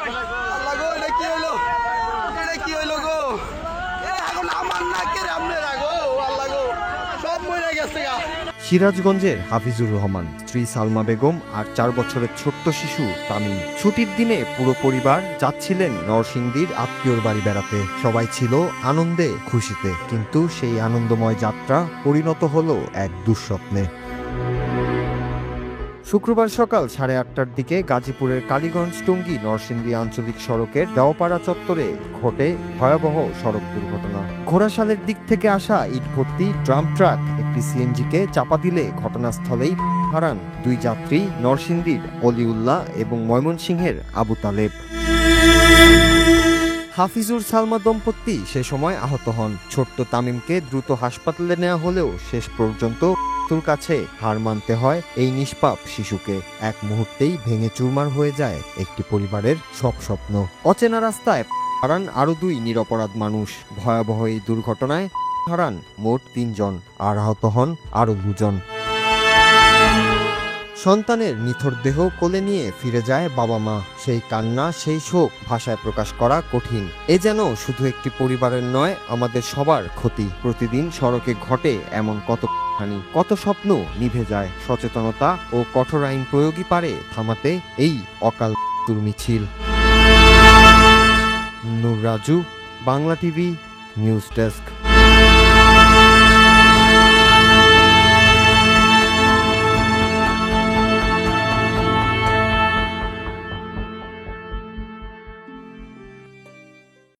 আল্লাহ গো, এটা কি হইলো? এটা কি হইলো গো? এখন আমার না কে রামনে রাগো, আল্লাহ গো, সব মরে গেছে গা। সিরাজগঞ্জের হাফিজুর রহমান, স্ত্রী সালমা বেগম আর 4 বছরের ছোট্ট শিশু তামিম। ছুটির দিনে পুরো পরিবার যাচ্ছিলেন নরসিংদীর আত্মীয়র বাড়ি বেড়াতে। সবাই ছিল আনন্দে খুশিতে, কিন্তু সেই আনন্দময় যাত্রা পরিণত হলো এক দুঃস্বপ্নে। শুক্রবার সকাল 8:30টার দিকে গাজীপুরের কালীগঞ্জ টঙ্গী নরসিংদী আঞ্চলিক সড়কের দেওপাড়া চত্বরে ঘটে ভয়াবহ সড়ক দুর্ঘটনা। ঘোড়াশালের দিক থেকে আসা ইট ভর্তি ড্রাম ট্রাক একটি সিএনজিকে চাপা দিলে ঘটনাস্থলেই হারান 2 যাত্রী, নরসিংদীর অলিউল্লাহ এবং ময়মনসিংহের আবু তালেব। হাফিজুর সালমা দম্পতি সে সময় আহত হন। ছোট্ট তামিমকে দ্রুত হাসপাতালে নেওয়া হলেও শেষ পর্যন্ত মৃত্যুর কাছে হার মানতে হয় এই নিষ্পাপ শিশুকে। এক মুহূর্তেই ভেঙে চুরমার হয়ে যায় একটি পরিবারের সব স্বপ্ন। অচেনা রাস্তায় হারান আরো 2 নিরপরাধ মানুষ। ভয়াবহ এই দুর্ঘটনায় হারান মোট 3 জন, আর আহত হন আরো 2 জন। সন্তানের নিথর দেহ কোলে নিয়ে ফিরে যায় বাবা মা। সেই কান্না, সেই শোক ভাষায় প্রকাশ করা কঠিন। এ যেন শুধু একটি পরিবারের নয়, আমাদের সবার ক্ষতি। প্রতিদিন সড়কে ঘটে এমন কত হানি, কত স্বপ্ন নিভে যায়। সচেতনতা ও কঠোর আইন প্রয়োগই পারে থামাতে এই অকাল মৃত্যুর মিছিল। Noor Raju, Bangla TV news desk.